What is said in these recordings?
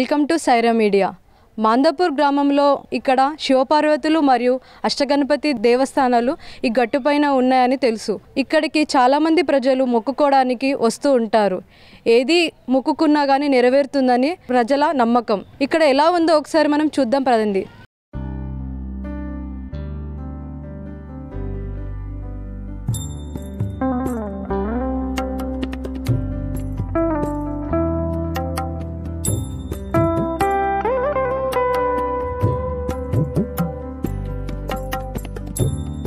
Welcome to Saira media. Mandapur గ్రామంలో ఇక్కడ శివపార్వతులు మరియు అష్టగణపతి దేవస్థానాలు ఈ గట్టుపైన ఉన్నాయని తెలుసు. ఇక్కడికి చాలామంది ప్రజలు మొక్కుకోవడానికి వస్తూ ఉంటారు. ఏది మొక్కుకున్నా కానీ నెరవేరుతుందని ప్రజల నమ్మకం. ఇక్కడ ఎలా ఉందో ఒకసారి మనం చూద్దాం పదండి.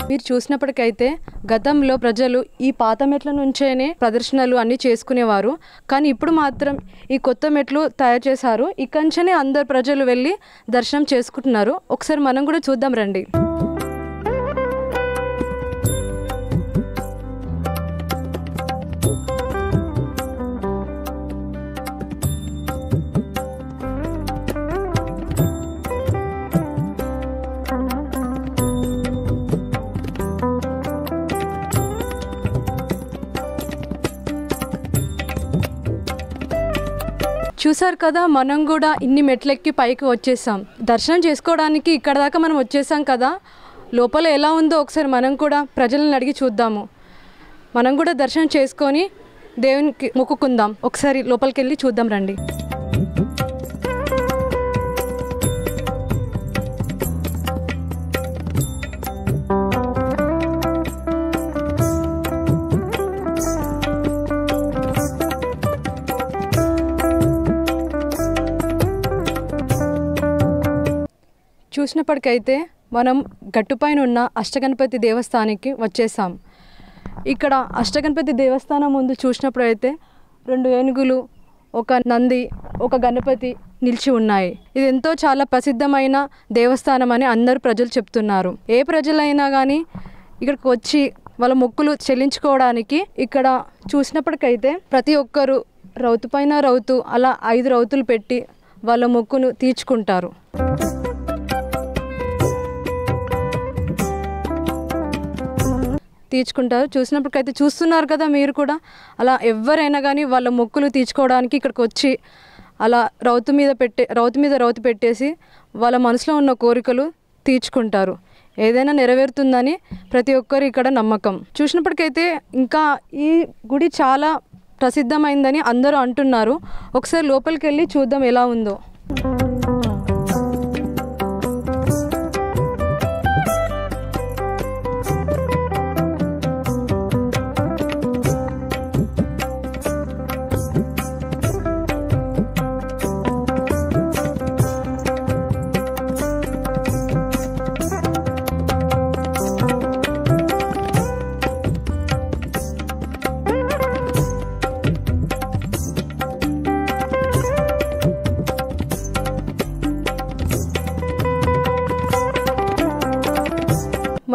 మీరు చూసినప్పటికైతే గతంలో ప్రజలు ఈ పాత మెట్ల నుంచేనే ప్రదర్శనలు అన్నీ చేసుకునేవారు. కానీ ఇప్పుడు మాత్రం ఈ కొత్త మెట్లు తయారు చేశారు. ఇక్కడి నుంచే అందరు ప్రజలు వెళ్ళి దర్శనం చేసుకుంటున్నారు. ఒకసారి మనం కూడా చూద్దాం రండి. చూసారు కదా, మనం కూడా ఇన్ని మెట్లెక్కి పైకి వచ్చేసాం. దర్శనం చేసుకోవడానికి ఇక్కడ దాకా మనం వచ్చేసాం కదా. లోపల ఎలా ఉందో ఒకసారి మనం కూడా ప్రజలను అడిగి చూద్దాము. మనం కూడా దర్శనం చేసుకొని దేవునికి మొక్కుకుందాం. ఒకసారి లోపలికి వెళ్ళి చూద్దాం రండి. చూసినప్పటికైతే మనం గట్టుపైన ఉన్న అష్టగణపతి దేవస్థానానికి వచ్చేసాం. ఇక్కడ అష్టగణపతి దేవస్థానం ముందు చూసినప్పుడైతే 2 ఏనుగులు, ఒక నంది, ఒక గణపతి నిలిచి ఉన్నాయి. ఇది ఎంతో చాలా ప్రసిద్ధమైన దేవస్థానం అని అందరూ ప్రజలు చెప్తున్నారు. ఏ ప్రజలైనా కానీ ఇక్కడికి వచ్చి వాళ్ళ మొక్కులు చెల్లించుకోవడానికి ఇక్కడ చూసినప్పటికైతే ప్రతి ఒక్కరు రౌతు పైన రౌతు అలా 5 రౌతులు పెట్టి వాళ్ళ మొక్కును తీర్చుకుంటారు. చూసినప్పటికైతే చూస్తున్నారు కదా మీరు కూడా. అలా ఎవరైనా కానీ వాళ్ళ మొక్కులు తీర్చుకోవడానికి ఇక్కడికి వచ్చి అలా రౌతు మీద రౌతు పెట్టేసి వాళ్ళ మనసులో ఉన్న కోరికలు తీర్చుకుంటారు. ఏదైనా నెరవేరుతుందని ప్రతి ఒక్కరు ఇక్కడ నమ్మకం. చూసినప్పటికైతే ఇంకా ఈ గుడి చాలా ప్రసిద్ధమైందని అందరూ అంటున్నారు. ఒకసారి లోపలికి వెళ్ళి చూద్దాం ఎలా ఉందో.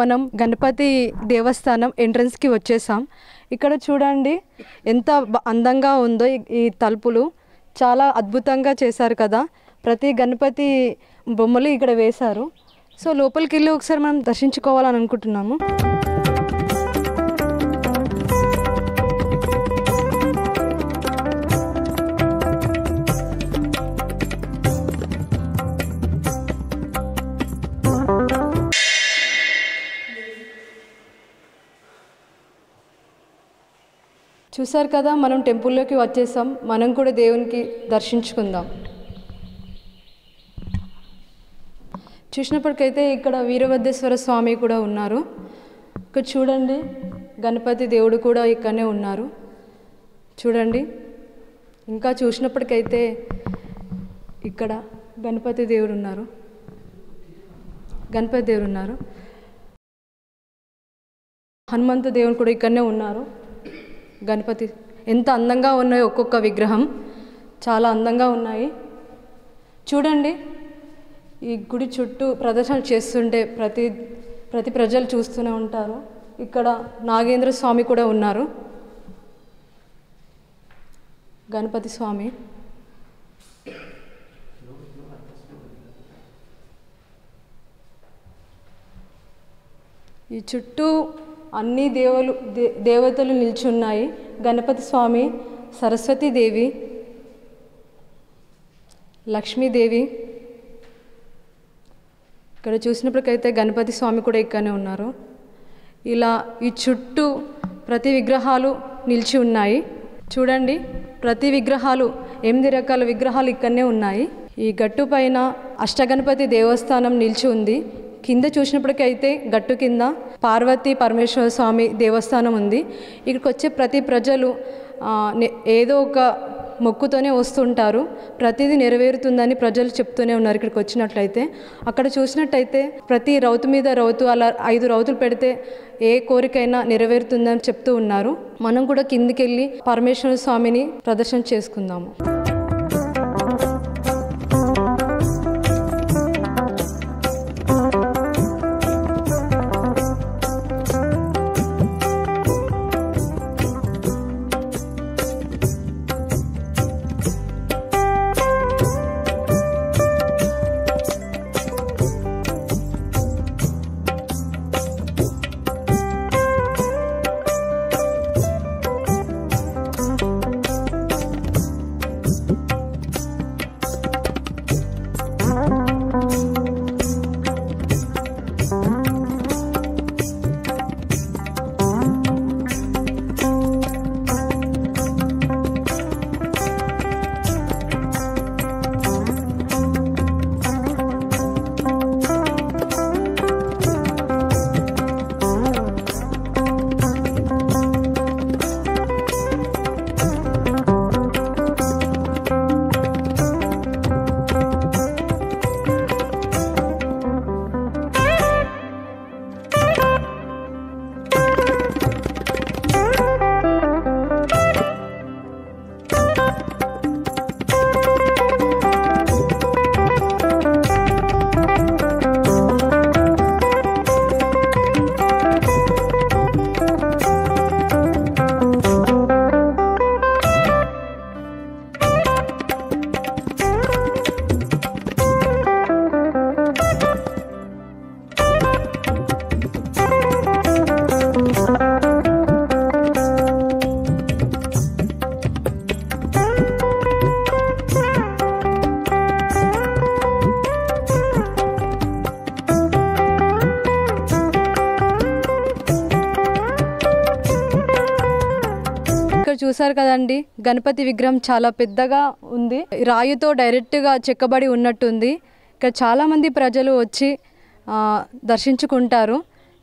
మనం గణపతి దేవస్థానం ఎంట్రన్స్కి వచ్చేసాం. ఇక్కడ చూడండి ఎంత అందంగా ఉందో. ఈ తలుపులు చాలా అద్భుతంగా చేశారు కదా. ప్రతి గణపతి బొమ్మలు ఇక్కడ వేశారు. సో లోపలికి వెళ్ళి ఒకసారి మనం దర్శించుకోవాలని అనుకుంటున్నాము. చూసారు కదా, మనం టెంపుల్లోకి వచ్చేసాం. మనం కూడా దేవునికి దర్శించుకుందాం. చూసినప్పటికైతే ఇక్కడ వీరభద్రేశ్వర స్వామి కూడా ఉన్నారు. ఇక్కడ చూడండి గణపతి దేవుడు కూడా ఇక్కడనే ఉన్నారు. చూడండి ఇంకా చూసినప్పటికైతే ఇక్కడ గణపతి దేవుడు ఉన్నారు. హనుమంత దేవుడు కూడా ఇక్కడనే ఉన్నారు. గణపతి ఎంత అందంగా ఉన్నాయో, ఒక్కొక్క విగ్రహం చాలా అందంగా ఉన్నాయి. చూడండి ఈ గుడి చుట్టూ ప్రదర్శనలు చేస్తుంటే ప్రతి ప్రజలు చూస్తూనే ఉంటారు. ఇక్కడ నాగేంద్ర స్వామి కూడా ఉన్నారు. గణపతి స్వామి ఈ చుట్టూ అన్ని దేవతలు నిల్చున్నాయి. గణపతి స్వామి, సరస్వతీదేవి, లక్ష్మీదేవి. ఇక్కడ చూసినప్పటికైతే గణపతి స్వామి కూడా ఇక్కడనే ఉన్నారు. ఇలా ఈ చుట్టూ ప్రతి విగ్రహాలు నిలిచి ఉన్నాయి. చూడండి, ప్రతి విగ్రహాలు 8 రకాల విగ్రహాలు ఇక్కడనే ఉన్నాయి. ఈ గట్టు పైన అష్టగణపతి దేవస్థానం నిలిచి ఉంది. కింద చూసినప్పటికైతే గట్టు కింద పార్వతీ పరమేశ్వర స్వామి దేవస్థానం ఉంది. ఇక్కడికి వచ్చే ప్రతి ప్రజలు ఏదో ఒక మొక్కుతోనే వస్తుంటారు. ప్రతిదీ నెరవేరుతుందని ప్రజలు చెప్తూనే ఉన్నారు. ఇక్కడికి వచ్చినట్లయితే అక్కడ చూసినట్టయితే ప్రతి రౌతు మీద రౌతు అలా 5 రౌతులు పెడితే ఏ కోరికైనా నెరవేరుతుందని చెప్తూ ఉన్నారు. మనం కూడా కిందికి వెళ్ళి పరమేశ్వర స్వామిని ప్రదర్శన చేసుకుందాము. చూసారు కదండి, గణపతి విగ్రహం చాలా పెద్దగా ఉంది. రాయితో డైరెక్ట్గా చెక్కబడి ఉన్నట్టుంది. ఇక్కడ చాలామంది ప్రజలు వచ్చి దర్శించుకుంటారు.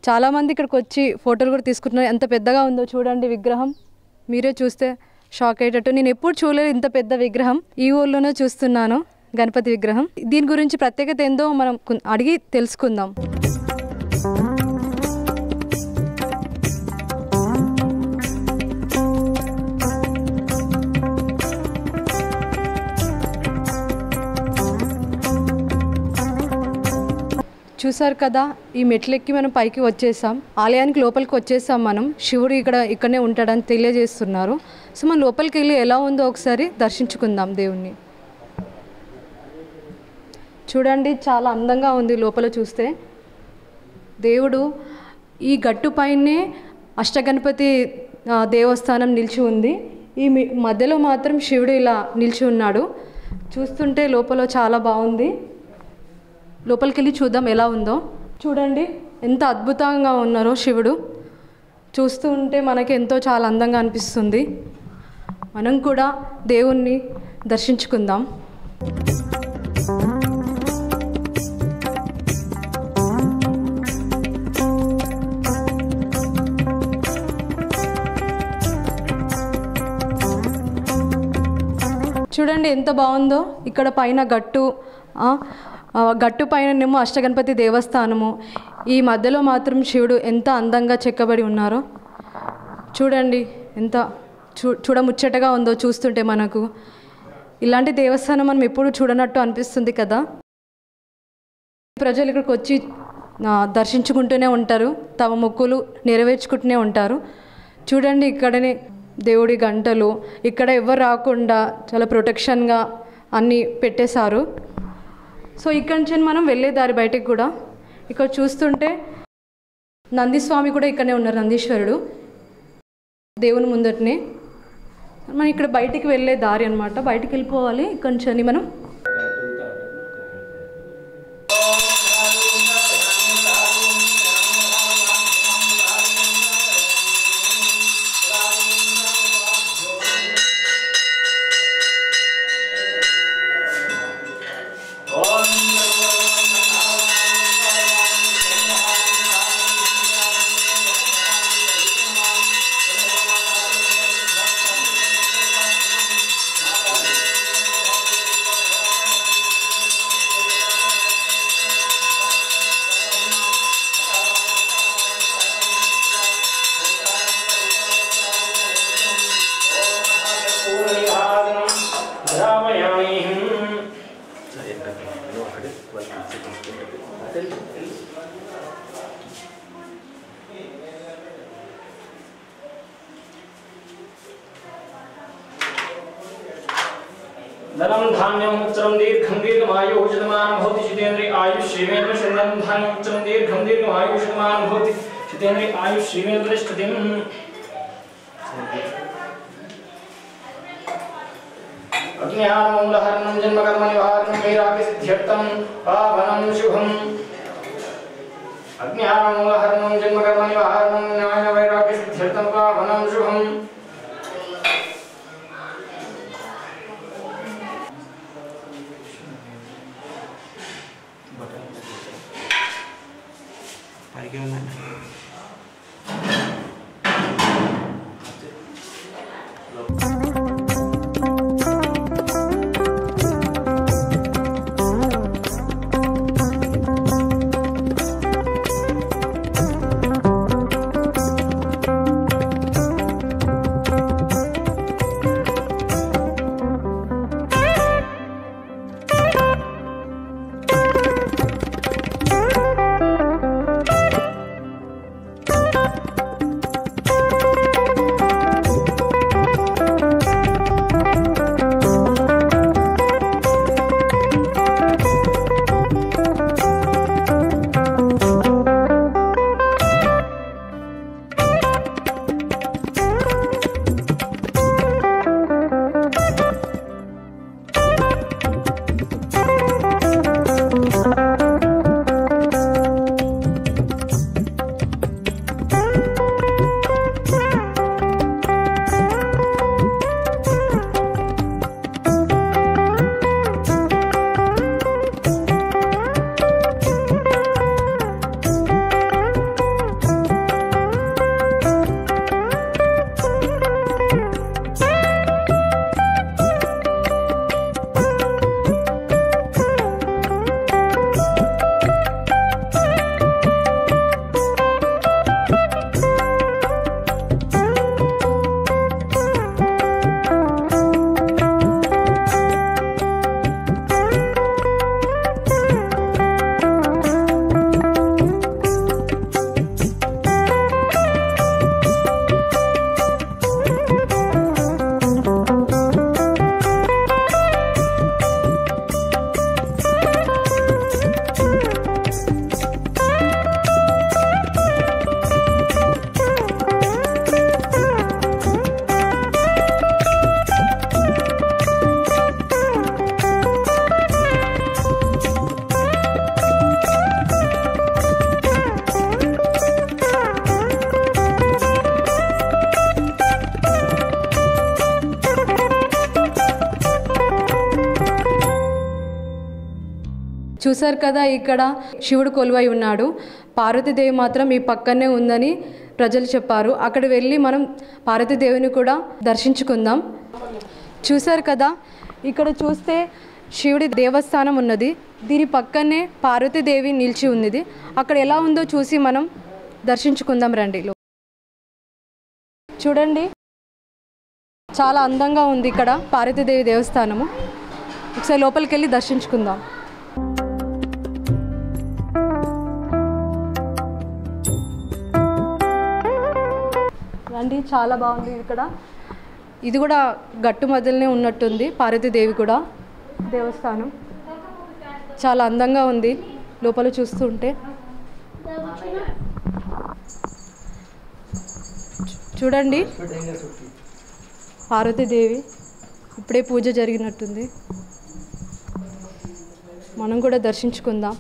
చాలామంది ఇక్కడికి వచ్చి ఫోటోలు కూడా తీసుకుంటున్నారు. ఎంత పెద్దగా ఉందో చూడండి విగ్రహం. మీరే చూస్తే షాక్ అయ్యేటట్టు. నేను ఎప్పుడు చూడలేదు ఇంత పెద్ద విగ్రహం. ఈ ఊళ్ళోనే చూస్తున్నాను గణపతి విగ్రహం. దీని గురించి ప్రత్యేకత ఏందో మనం అడిగి తెలుసుకుందాం. చూసారు కదా, ఈ మెట్లెక్కి మనం పైకి వచ్చేసాం. ఆలయానికి లోపలికి వచ్చేసాం మనం. శివుడు ఇక్కడనే ఉంటాడని తెలియజేస్తున్నారు. సో మనం లోపలికి వెళ్ళి ఎలా ఉందో ఒకసారి దర్శించుకుందాం దేవుణ్ణి. చూడండి, చాలా అందంగా ఉంది లోపల చూస్తే. దేవుడు ఈ గట్టు పైనే అష్టగణపతి దేవస్థానం నిలిచి ఉంది. ఈ మధ్యలో మాత్రం శివుడు ఇలా నిలిచి ఉన్నాడు. చూస్తుంటే లోపల చాలా బాగుంది. లోపలికి వెళ్ళి చూద్దాం ఎలా ఉందో. చూడండి ఎంత అద్భుతంగా ఉన్నారో శివుడు. చూస్తూ ఉంటే మనకి ఎంతో చాలా అందంగా అనిపిస్తుంది. మనం కూడా దేవుణ్ణి దర్శించుకుందాం. చూడండి ఎంత బాగుందో. ఇక్కడ పైన గట్టు పైనేమో అష్టగణపతి దేవస్థానము, ఈ మధ్యలో మాత్రం శివుడు ఎంత అందంగా చెక్కబడి ఉన్నారో చూడండి. ఎంత చూడముచ్చటగా ఉందో చూస్తుంటే మనకు. ఇలాంటి దేవస్థానం మనం ఎప్పుడు చూడనట్టు అనిపిస్తుంది కదా. ప్రజలు ఇక్కడికి వచ్చి దర్శించుకుంటూనే ఉంటారు, తమ మొక్కులు నెరవేర్చుకుంటూనే ఉంటారు. చూడండి ఇక్కడనే దేవుడి గంటలు, ఇక్కడ ఎవరు రాకుండా చాలా ప్రొటెక్షన్గా అన్నీ పెట్టేశారు. సో ఇక్కడి నుంచి మనం వెళ్ళే దారి బయటకు కూడా ఇక్కడ చూస్తుంటే నందిస్వామి కూడా ఇక్కడనే ఉన్నారు. నందీశ్వరుడు దేవుని ముందటనే. మనం ఇక్కడ బయటికి వెళ్ళే దారి అన్నమాట. బయటికి వెళ్ళిపోవాలి ఇక్కడి నుంచి మనం. धनं धान्यं उच्चरं दीर्घं दीर्घमायुः शतमानं भवति शितेन्द्रिय आयुष्येवेन्द्र शरणं धान्यं उच्चरं दीर्घं दीर्घमायुः शतमानं भवति शितेन्द्रिय आयुष्येवेन्द्र तिष्ठतिम् अग्न्यामूलहरणं जन्मकर्मनिवारणं वैराग्यसिद्ध्यर्थं पावनं शुभम् अग्न्यामूलहरणं जन्मकर्मनिवारणं न्यायवैराग्यसिद्ध्यर्थं पावनं शुभम् చూశారు కదా, ఇక్కడ శివుడు కొలువై ఉన్నాడు. పార్వతీదేవి మాత్రం ఈ పక్కనే ఉందని ప్రజలు చెప్పారు. అక్కడ వెళ్ళి మనం పార్వతీదేవిని కూడా దర్శించుకుందాం. చూశారు కదా, ఇక్కడ చూస్తే శివుడి దేవస్థానం ఉన్నది. దీని పక్కనే పార్వతీదేవి నిలిచి ఉన్నది. అక్కడ ఎలా ఉందో చూసి మనం దర్శించుకుందాం రండి. చూడండి, చాలా అందంగా ఉంది ఇక్కడ పార్వతీదేవి దేవస్థానము. ఒకసారి లోపలికి వెళ్ళి దర్శించుకుందాం. రండి, చాలా బాగుంది ఇక్కడ. ఇది కూడా గట్టు మధ్యలోనే ఉన్నట్టుంది పార్వతీదేవి కూడా దేవస్థానం. చాలా అందంగా ఉంది లోపల చూస్తుంటే. చూడండి, పార్వతీదేవి ఇప్పుడే పూజ జరిగినట్టుంది. మనం కూడా దర్శించుకుందాం.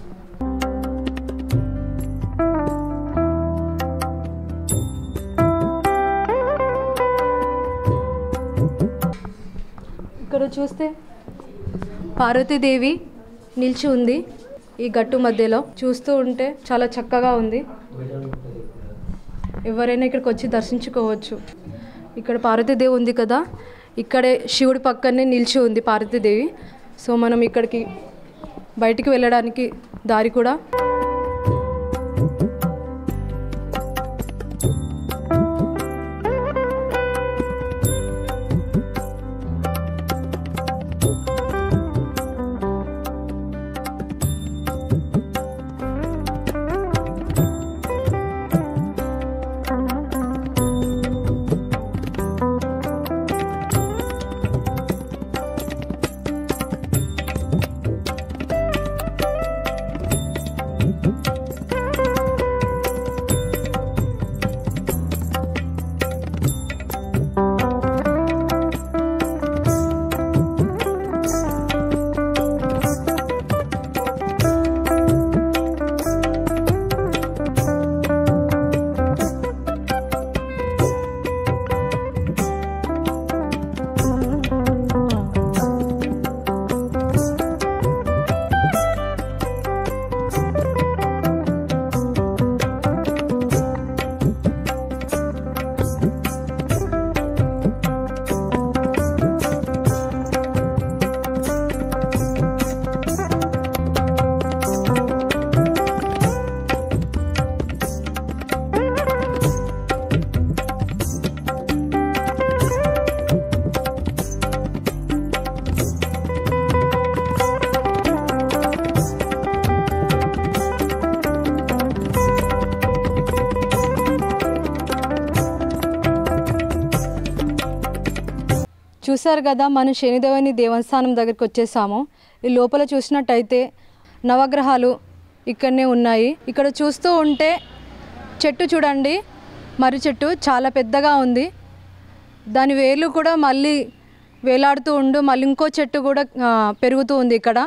ఇక్కడ చూస్తే పార్వతీదేవి నిలిచి ఉంది ఈ గట్టు మధ్యలో. చూస్తూ ఉంటే చాలా చక్కగా ఉంది. ఎవరైనా ఇక్కడికి వచ్చి దర్శించుకోవచ్చు. ఇక్కడ పార్వతీదేవి ఉంది కదా, ఇక్కడే శివుడి పక్కనే నిలిచి ఉంది పార్వతీదేవి. సో మనం ఇక్కడికి బయటికి వెళ్ళడానికి దారి కూడా చూశారు కదా, మనం శనిదేవుని దేవస్థానం దగ్గరికి వచ్చేసాము. ఈ లోపల చూసినట్టయితే నవగ్రహాలు ఇక్కడనే ఉన్నాయి. ఇక్కడ చూస్తూ ఉంటే చెట్టు చూడండి, మర్రి చెట్టు చాలా పెద్దగా ఉంది. దాని వేర్లు కూడా మళ్ళీ వేలాడుతూ మళ్ళీ ఇంకో చెట్టు కూడా పెరుగుతూ ఉంది. ఇక్కడ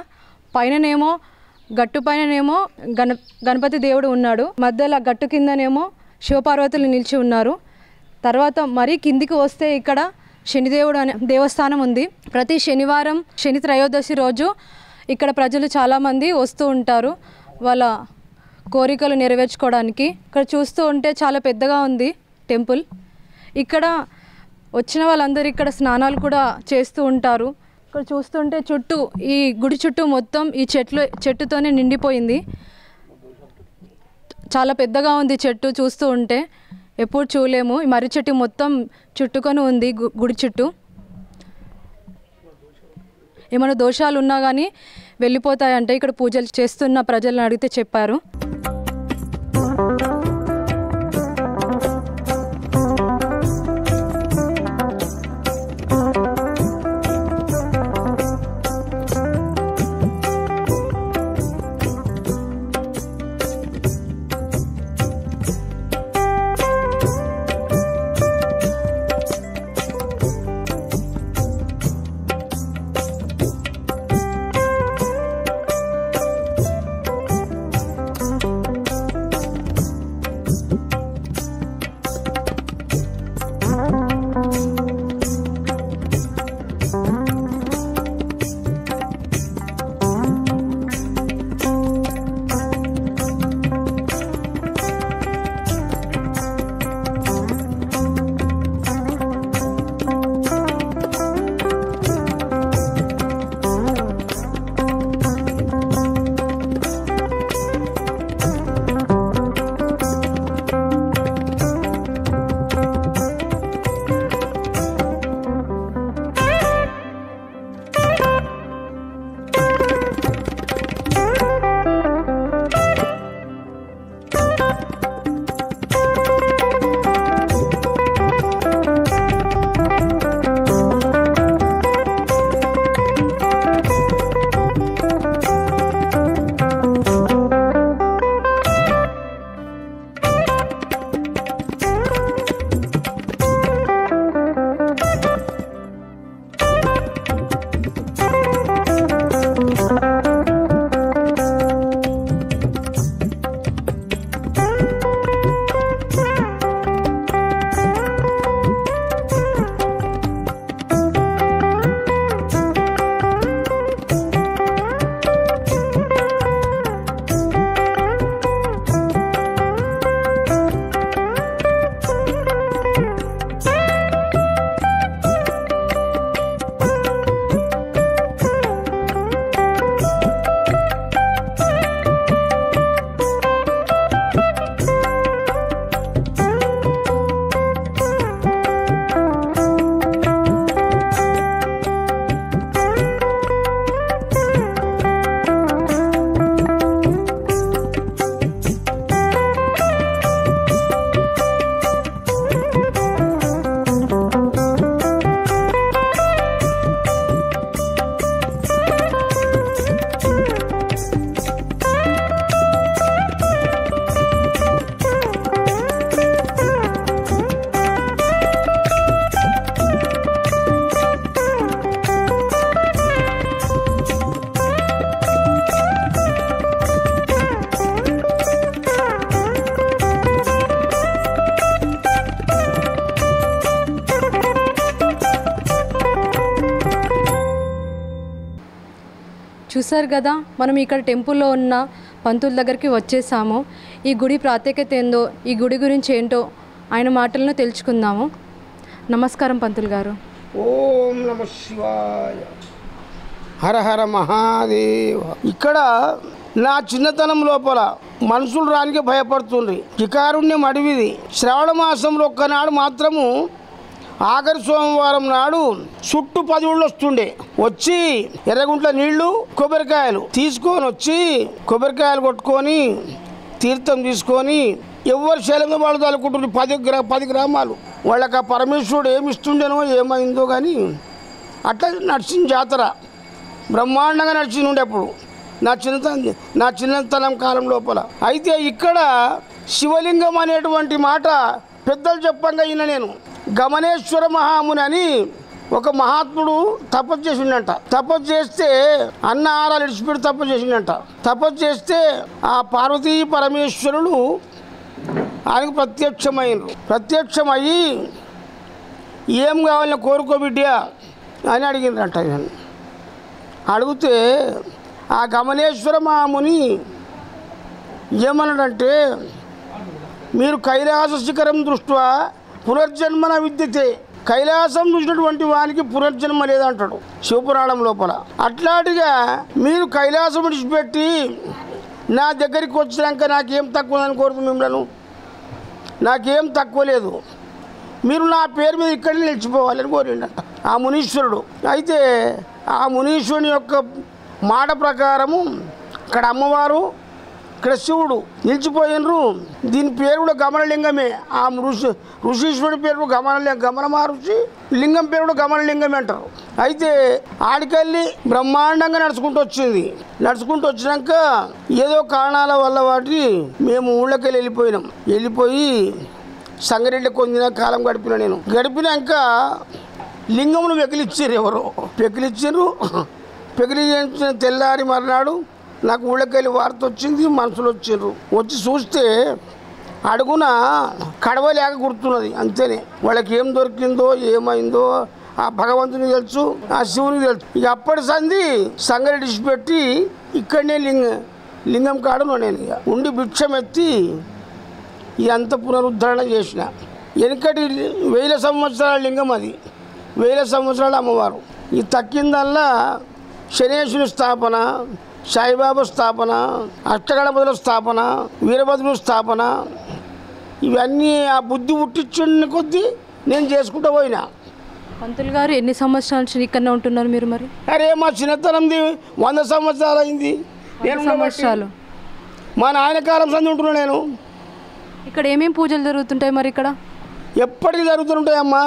పైననేమో గట్టు పైననేమో గణపతి దేవుడు ఉన్నాడు. మధ్యలో గట్టు కిందనేమో శివపార్వతులు నిలిచి ఉన్నారు. తర్వాత మరీ కిందికి వస్తే ఇక్కడ శనిదేవుడు అనే దేవస్థానం ఉంది. ప్రతి శనివారం శని త్రయోదశి రోజు ఇక్కడ ప్రజలు చాలామంది వస్తూ ఉంటారు వాళ్ళ కోరికలు నెరవేర్చుకోవడానికి. ఇక్కడ చూస్తూ ఉంటే చాలా పెద్దగా ఉంది టెంపుల్. ఇక్కడ వచ్చిన వాళ్ళందరూ ఇక్కడ స్నానాలు కూడా చేస్తూ ఉంటారు. ఇక్కడ చూస్తుంటే చుట్టూ ఈ గుడి చుట్టూ మొత్తం ఈ చెట్టుతోనే నిండిపోయింది. చాలా పెద్దగా ఉంది చెట్టు. చూస్తూ ఉంటే ఎప్పుడు చూడలేము. ఈ మర్రి చెట్టు మొత్తం చుట్టుకొని ఉంది గుడి చుట్టూ. ఏమైనా దోషాలు ఉన్నా కానీ వెళ్ళిపోతాయంటే ఇక్కడ పూజలు చేస్తున్న ప్రజలను అడిగితే చెప్పారు. చూసారు కదా, మనం ఇక్కడ టెంపుల్లో ఉన్న పంతుల దగ్గరికి వచ్చేసాము. ఈ గుడి ప్రత్యేకత ఏందో, ఈ గుడి గురించి ఏంటో ఆయన మాటలను తెలుసుకుందాము. నమస్కారం పంతులు గారు. ఓం నమ శివాయ, హర హర మహాదేవ. ఇక్కడ నా చిన్నతనం లోపల మనుషులు రానికి భయపడుతుండ్రి. వికారుణ్యం అడవిది. శ్రావణ మాసంలో ఒక్కనాడు మాత్రము ఆఖరి సోమవారం నాడు చుట్టూ 10 ఊళ్ళు వస్తుండే. వచ్చి ఎర్రగుంట్ల నీళ్లు కొబ్బరికాయలు తీసుకొని వచ్చి కొబ్బరికాయలు కొట్టుకొని తీర్థం తీసుకొని ఎవరు శైలంగా వాళ్ళు తలుకుంటుండ్రు. 10 గ్రామాలు వాళ్ళకి ఆ పరమేశ్వరుడు ఏమి ఇస్తుండేనో ఏమైందో కానీ అట్లా నడిచిన జాతర బ్రహ్మాండంగా నడిచింది ఉండే అప్పుడు నా చిన్నతనం కాలం లోపల. అయితే ఇక్కడ శివలింగం అనేటువంటి మాట పెద్దలు చెప్పంగా ఈయన నేను గమనేశ్వర మహాముని అని ఒక మహాత్ముడు తపస్సు చేసిండంట. తపస్సు చేస్తే అన్న ఆరాలు ఇడిచిపెట్టి తపస్సు చేసిండంట. తపస్సు చేస్తే ఆ పార్వతీ పరమేశ్వరులు ఆయనకు ప్రత్యక్షమయ్యి ఏం కావాలని కోరుకో బిడ్డ అని అడిగిందంట. అడిగితే ఆ గమనేశ్వర మహాముని ఏమన్నాడంటే, మీరు కైలాస శిఖరం దృష్ట్యా పునర్జన్మన విద్యతే, కైలాసం చూసినటువంటి వానికి పునర్జన్మ లేదంటాడు శివపురాణం లోపల. అట్లాంటిగా మీరు కైలాసం విడిచిపెట్టి నా దగ్గరికి వచ్చినాక నాకేం తక్కువదని కోరుతుంది మిమ్మల్ని, నాకేం తక్కువ లేదు, మీరు నా పేరు మీద ఇక్కడే నిలిచిపోవాలని కోరిండట ఆ మునీశ్వరుడు. అయితే ఆ మునీశ్వరుని యొక్క మాట ప్రకారము ఇక్కడ అమ్మవారు ఇక్కడ శివుడు నిలిచిపోయినరు. దీని పేరు కూడా గమనలింగమే. ఆ ఋషీశ్వరుడి పేరు గమన మహర్షి, లింగం పేరు కూడా గమనలింగమే అంటారు. అయితే ఆడికెళ్ళి బ్రహ్మాండంగా నడుచుకుంటూ వచ్చినాక ఏదో కారణాల వల్ల మేము ఊళ్ళకెళ్ళి వెళ్ళిపోయి సంగారెడ్డి కొందిన కాలం గడిపినాక లింగమును పెకిలిచ్చారు. పెకిలించిన తెల్లారి మర్నాడు నాకు ఊళ్ళకెళ్ళి వార్త వచ్చింది, మనుషులు వచ్చి చూస్తే అడుగున కడవ లేక గుర్తున్నది అంతేనే. వాళ్ళకి ఏం దొరికిందో ఏమైందో ఆ భగవంతునికి తెలుసు, ఆ శివునికి తెలుసు. ఇక అప్పటి సంగారెడ్డి పెట్టి ఇక్కడనే లింగం కాడను నేను ఇక ఉండి భిక్షమెత్తి ఇదంతా పునరుద్ధరణ చేసిన. వెనుకటి 1000 సంవత్సరాల లింగం, అది 1000 సంవత్సరాల అమ్మవారు. ఈ తక్కిందల్లా శనేశ్వరి స్థాపన, సాయిబాబా స్థాపన, అష్టగణపతుల స్థాపన, వీరభద్రుల స్థాపన, ఇవన్నీ ఆ బుద్ధి పుట్టించిన కొద్దీ నేను చేసుకుంటూ పోయినా. పంతులు గారు ఎన్ని సంవత్సరాల నుంచి ఇక్కడనే ఉంటున్నారు మీరు? మరి అరే మా చిన్నతనంది 100 సంవత్సరాలు అయింది. సంవత్సరాలు మా నాయన కాలం సంది ఉంటున్నా నేను. ఇక్కడ ఏమేమి పూజలు జరుగుతుంటాయి మరి? ఇక్కడ ఎప్పటికి జరుగుతుంటాయమ్మా,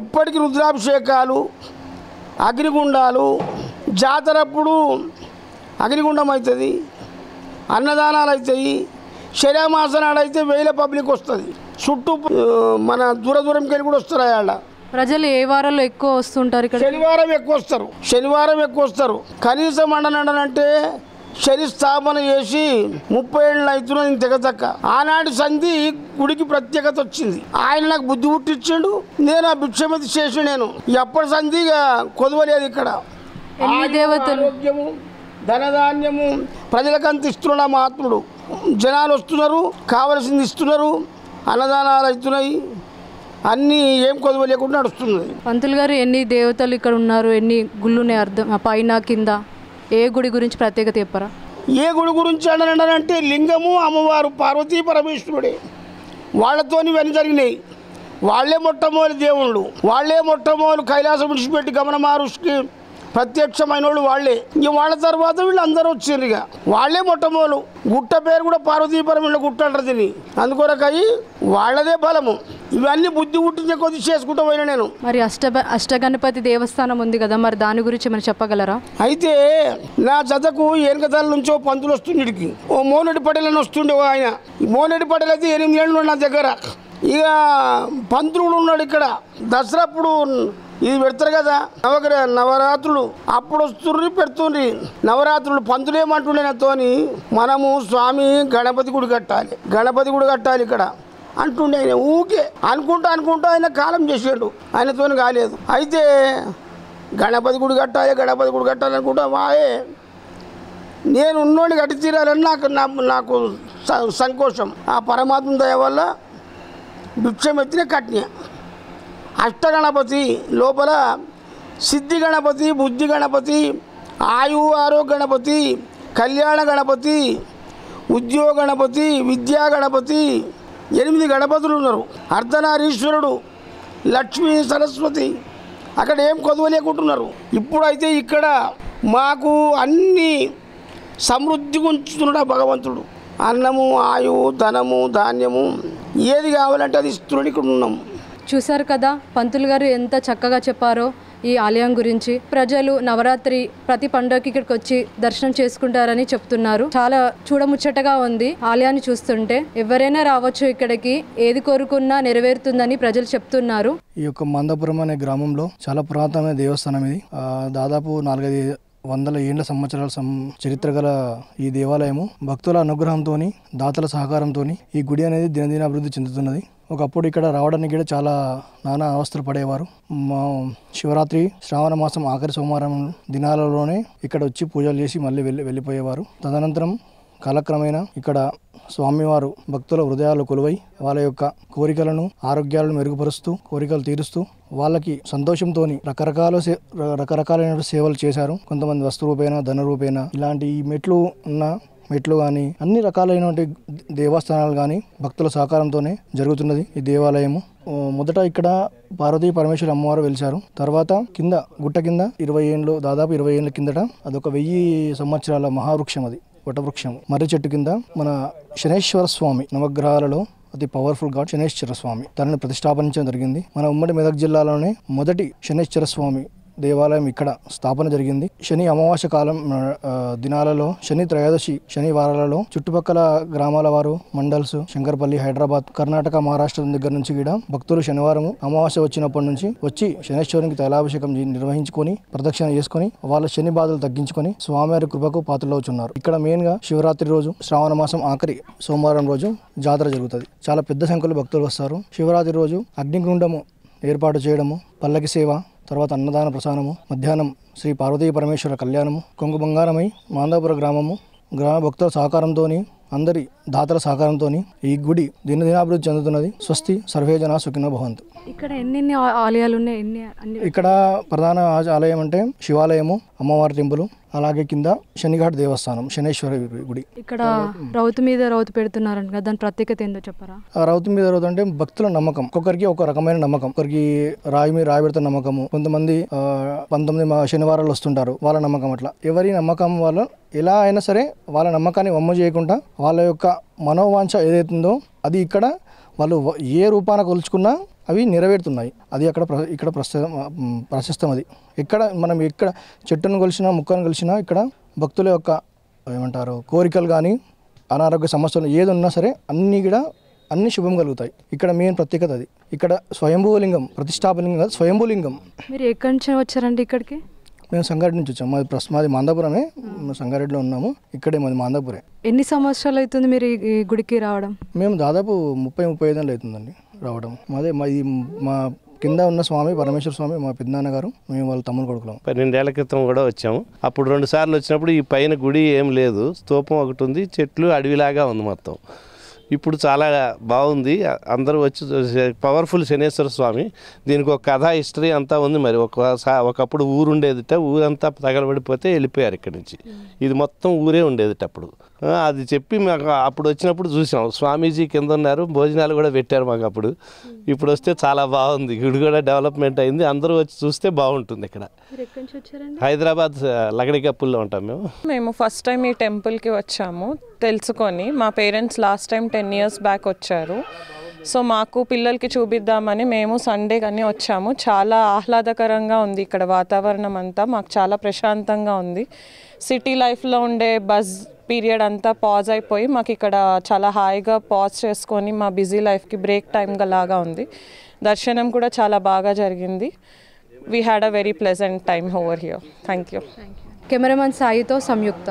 ఎప్పటికి రుద్రాభిషేకాలు, అగ్నిగుండాలు, జాతరప్పుడు అగ్నిగుండం అవుతుంది, అన్నదానాలు అవుతాయి. శర్యామాసనాడు అయితే 1000 పబ్లిక్ వస్తుంది. చుట్టూ మన దూరంకి వెళ్ళి కూడా వస్తారు. అయ్యాళ్ళ ప్రజలు ఏ వారాల్లో ఎక్కువ వస్తుంటారు? ఇక్కడ శనివారం ఎక్కువ వస్తారు. కనీసం అంటే శని స్థాపన చేసి 30 ఏళ్ళు అవుతున్నది తెగతక్క. ఆనాటి సంధి గుడికి ప్రత్యేకత వచ్చింది. ఆయన నాకు బుద్ధి పుట్టించాడు, నేను ఆ భిక్షమతి చేసి నేను ఎప్పటి సంధి కొదవలేదు. ఇక్కడ ఆరోగ్యము ధనధాన్యము ప్రజలకు ఇస్తున్న మహాత్ముడు. జనాలు వస్తున్నారు, కావలసింది ఇస్తున్నారు, అన్నదానాలు అవుతున్నాయి, అన్నీ ఏం కొదవ లేకుండా నడుస్తున్నది. పంతులు గారు ఎన్ని దేవతలు ఇక్కడ ఉన్నారు, ఎన్ని గుళ్ళునే అర్థం పైన కింద? ఏ గుడి గురించి ప్రత్యేకత చెప్పరా? ఏ గుడి గురించి అంటే లింగము అమ్మవారు పార్వతీ పరమేశ్వరుడే. వాళ్ళతోని ఇవన్నీ జరిగినాయి. వాళ్ళే మొట్టమొదటి దేవుళ్ళు, వాళ్ళే మొట్టమొదటి కైలాసం విడిచిపెట్టి గమన మహర్షికి ప్రత్యక్షమైన వాళ్ళు వాళ్ళే. ఇంక వాళ్ళ తర్వాత వీళ్ళు అందరూ వచ్చారు. ఇక వాళ్ళే మొట్టమొదలు. గుట్ట పేరు కూడా పార్వతీ పరమేశ్వరుల గుట్ట అంటారు దీన్ని. అందుకొరకై వాళ్ళదే బలము. ఇవన్నీ బుద్ధి పుట్టించే కొద్ది చేసుకుంటూ పోయినా నేను. మరి అష్టగణపతి దేవస్థానం ఉంది కదా, మరి దాని గురించి మనం చెప్పగలరా? అయితే నా జతకు ఏనుకతల నుంచో పంతులు వస్తుండికి ఓ మోనెడ్డి పటేల్ అని వస్తుండే. ఆయన మోనెడ్డి పటేల్ అయితే 8 ఏళ్ళు నా దగ్గర. ఇక పంతులు ఉన్నాడు ఇక్కడ. దసరాప్పుడు ఇది పెడతారు కదా నవరాత్రులు, అప్పుడు వస్తుండ్రి పెడుతుండ్రి నవరాత్రులు. పంతులు ఏమంటుండే నాతోని, మనము స్వామి గణపతి గుడి కట్టాలి ఇక్కడ అంటుండే. ఆయన ఊకే అనుకుంటా ఆయన కాలం చేసాడు, ఆయనతో కాలేదు. అయితే గణపతి గుడి కట్టాలి అనుకుంటా వాయే నేను ఉన్నోడిని కట్టి తీరాలని నాకు సంకోచం. ఆ పరమాత్మ దయ వల్ల భిక్షమెత్తిన కట్న. అష్టగణపతి లోపల సిద్ధి గణపతి, బుద్ధి గణపతి, ఆయువు ఆరోగ్య గణపతి, కళ్యాణ గణపతి, ఉద్యోగ గణపతి, విద్యా గణపతి, 8 గణపతులు ఉన్నారు. అర్ధనారీశ్వరుడు, లక్ష్మీ, సరస్వతి. అక్కడ ఏం కొదవ లేకుంటున్నారు. ఇప్పుడైతే ఇక్కడ మాకు అన్ని సమృద్ధిగా ఉంచుతున్నాడు భగవంతుడు. అన్నము, ఆయువు, ధనము, ధాన్యము ఏది కావాలంటే అది ఇస్తున్నాడు. ఇక్కడ ఉన్నాం. చూశారు కదా పంతులు గారు ఎంత చక్కగా చెప్పారో ఈ ఆలయం గురించి. ప్రజలు నవరాత్రి ప్రతి పండుగకి ఇక్కడికి వచ్చి దర్శనం చేసుకుంటారని చెప్తున్నారు. చాలా చూడముచ్చటగా ఉంది ఆలయాన్ని చూస్తుంటే. ఎవరైనా రావచ్చు ఇక్కడికి, ఏది కోరుకున్నా నెరవేరుతుందని ప్రజలు చెప్తున్నారు. ఈ యొక్క మందాపురం అనే గ్రామంలో చాలా పురాతనమైన దేవస్థానం ఇది. దాదాపు 400 ఏళ్ల సంవత్సరాల చరిత్ర గల ఈ దేవాలయము భక్తుల అనుగ్రహంతో, దాతల సహకారంతో ఈ గుడి అనేది దినదిన అభివృద్ధి చెందుతున్నది. ఒకప్పుడు ఇక్కడ రావడానికి కూడా చాలా నానా అవస్థలు పడేవారు. శివరాత్రి శ్రావణ మాసం ఆఖరి సోమవారం దినాలలోనే ఇక్కడ వచ్చి పూజలు చేసి మళ్ళీ వెళ్ళిపోయేవారు. తదనంతరం కాలక్రమేణా ఇక్కడ స్వామివారు భక్తుల హృదయాలు కొలువై వాళ్ళ యొక్క కోరికలను, ఆరోగ్యాలను మెరుగుపరుస్తూ, కోరికలు తీరుస్తూ వాళ్ళకి సంతోషంతో రకరకాలైన సేవలు చేశారు. కొంతమంది వస్తు రూపేణ, ధన రూపేణ, ఇలాంటి మెట్లు కానీ అన్ని రకాలైనటువంటి దేవస్థానాలు కానీ భక్తుల సహకారంతోనే జరుగుతున్నది ఈ దేవాలయము. మొదట ఇక్కడ పార్వతీ పరమేశ్వర అమ్మవారు వెలిశారు. తర్వాత కింద గుట్ట కింద దాదాపు 20 ఏళ్ళ కిందట అదొక 1000 సంవత్సరాల మహావృక్షం, అది వటవృక్షం. మర్రి చెట్టు కింద మన శనేశ్వర స్వామి, నవగ్రహాలలో అతి పవర్ఫుల్ గాడ్ శనేశ్వర స్వామి, తనని ప్రతిష్టాపించడం జరిగింది. మన ఉమ్మడి మెదక్ జిల్లాలోనే మొదటి శనేశ్వర స్వామి దేవాలయం ఇక్కడ స్థాపన జరిగింది. శని అమావాస్య కాలం దినాలలో, శని త్రయోదశి శనివారాలలో చుట్టుపక్కల గ్రామాల వారు, మండల్స్, శంకర్పల్లి, హైదరాబాద్, కర్ణాటక, మహారాష్ట్ర దగ్గర నుంచి కూడా భక్తులు శనివారం అమావాస్య వచ్చినప్పటి నుంచి వచ్చి శనేశ్వరునికి తైలాభిషేకం నిర్వహించుకొని, ప్రదక్షిణ చేసుకుని వాళ్ళ శని బాధలు తగ్గించుకొని స్వామివారి కృపకు పాత్రలవుతున్నారు. ఇక్కడ మెయిన్ గా శివరాత్రి రోజు, శ్రావణ మాసం ఆఖరి సోమవారం రోజు జాతర జరుగుతుంది. చాలా పెద్ద సంఖ్యలో భక్తులు వస్తారు. శివరాత్రి రోజు అగ్నిగుండము ఏర్పాటు చేయడము, పల్లకి సేవ, తర్వాత అన్నదాన ప్రసాదము, మధ్యాహ్నం శ్రీ పార్వతీ పరమేశ్వర కళ్యాణము, కొంగు బంగారమై మాందాపుర గ్రామ భక్తుల సహకారంతో, అందరి దాతల సహకారంతో ఈ గుడి దినదినాభివృద్ధి చెందుతున్నది. స్వస్తి సర్వే జనా సుఖినో భవంతు. ఇక్కడ ఎన్ని ఆలయాలు ఉన్నాయి? ఇక్కడ ప్రధాన ఆలయం అంటే శివాలయము, అమ్మవారి టెంపుల్, అలాగే కింద శనిఘాట్ దేవస్థానం, శనేశ్వర గుడి. ఇక్కడ రౌతు మీద రౌతు పెడుతున్నారంట కదా, దాని ప్రత్యేకత ఏందో చెప్పరా? రౌతు మీద రౌతు అంటే భక్తుల నమ్మకం. ఒక్కొక్కరికి ఒక రకమైన నమ్మకం. ఒకరికి రాయి పెడతా నమ్మకము, కొంతమంది 19 శనివారాలు వస్తుంటారు, వాళ్ళ నమ్మకం. అట్లా ఎవరి నమ్మకం వాళ్ళు ఎలా అయినా సరే వాళ్ళ నమ్మకాన్ని వమ్ము చేయకుండా వాళ్ళ యొక్క మనోవాంఛ ఏదైతుందో అది ఇక్కడ వాళ్ళు ఏ రూపాన కొలుచుకున్నా అవి నెరవేరుతున్నాయి. అది ఇక్కడ ప్రశస్తం. అది మనం ఎక్కడ చెట్టును కొలిసినా, ముక్కను కొలిసినా ఇక్కడ భక్తుల యొక్క కోరికలు కానీ, అనారోగ్య సమస్యలు ఏది ఉన్నా సరే అన్ని శుభం కలుగుతాయి. ఇక్కడ మెయిన్ ప్రత్యేకత అది. ఇక్కడ స్వయంభూలింగం, ప్రతిష్టాపలింగం కాదు, స్వయంభూలింగం. మీరు ఎక్కడి నుంచి వచ్చారండి ఇక్కడికి? మేము సంగారెడ్డి నుంచి వచ్చాము. మాది మాందాపురమే, సంగారెడ్డిలో ఉన్నాము. ఇక్కడే మాది మాందాపురే. ఎన్ని సంవత్సరాలు అవుతుంది మీరు ఈ గుడికి రావడం? మేము దాదాపు 30-35 ఏళ్ళు అవుతుందండి రావడం. మా కింద ఉన్న స్వామి పరమేశ్వర స్వామి మా పెద్దనాన్నగారు, మేము వాళ్ళ తమ్ముడు కొడుకులం. 12 ఏళ్ల క్రితం కూడా వచ్చాము. అప్పుడు 2 సార్లు వచ్చినప్పుడు ఈ పైన గుడి ఏం లేదు, స్తూపం ఒకటి ఉంది, చెట్లు అడవిలాగా ఉంది మొత్తం. ఇప్పుడు చాలా బాగుంది. అందరూ వచ్చి పవర్ఫుల్ శనేశ్వర స్వామి. దీనికి ఒక కథ, హిస్టరీ అంతా ఉంది. మరి ఒకప్పుడు ఊరు ఉండేదిట, ఊరంతా తగలబడిపోతే వెళ్ళిపోయారు ఇక్కడి నుంచి. ఇది మొత్తం ఊరే ఉండేదిట అప్పుడు. అది చెప్పి మాకు అప్పుడు వచ్చినప్పుడు చూసాం. స్వామీజీ కింద ఉన్నారు, భోజనాలు కూడా పెట్టారు మాకు అప్పుడు. ఇప్పుడు వస్తే చాలా బాగుంది, గుడి కూడా డెవలప్మెంట్ అయింది. అందరూ వచ్చి చూస్తే బాగుంటుంది. ఇక్కడ హైదరాబాద్ లగడికప్పుల్లో ఉంటాం మేము ఫస్ట్ టైం ఈ టెంపుల్కి వచ్చాము తెలుసుకొని. మా parents last time 10 years back వచ్చారు. సో మాకు పిల్లలకి చూపిద్దామని మేము సండే కానీ వచ్చాము. చాలా ఆహ్లాదకరంగా ఉంది ఇక్కడ వాతావరణం అంతా. మాకు చాలా ప్రశాంతంగా ఉంది. సిటీ లైఫ్లో ఉండే బజ్ పీరియడ్ అంతా పాజ్ అయిపోయి మాకు ఇక్కడ చాలా హాయిగా పాజ్ చేసుకొని మా బిజీ లైఫ్కి బ్రేక్ టైం లాగా ఉంది. దర్శనం కూడా చాలా బాగా జరిగింది. We had a very pleasant time over here. Thank you. Cameraman సాయితో సంయుక్త.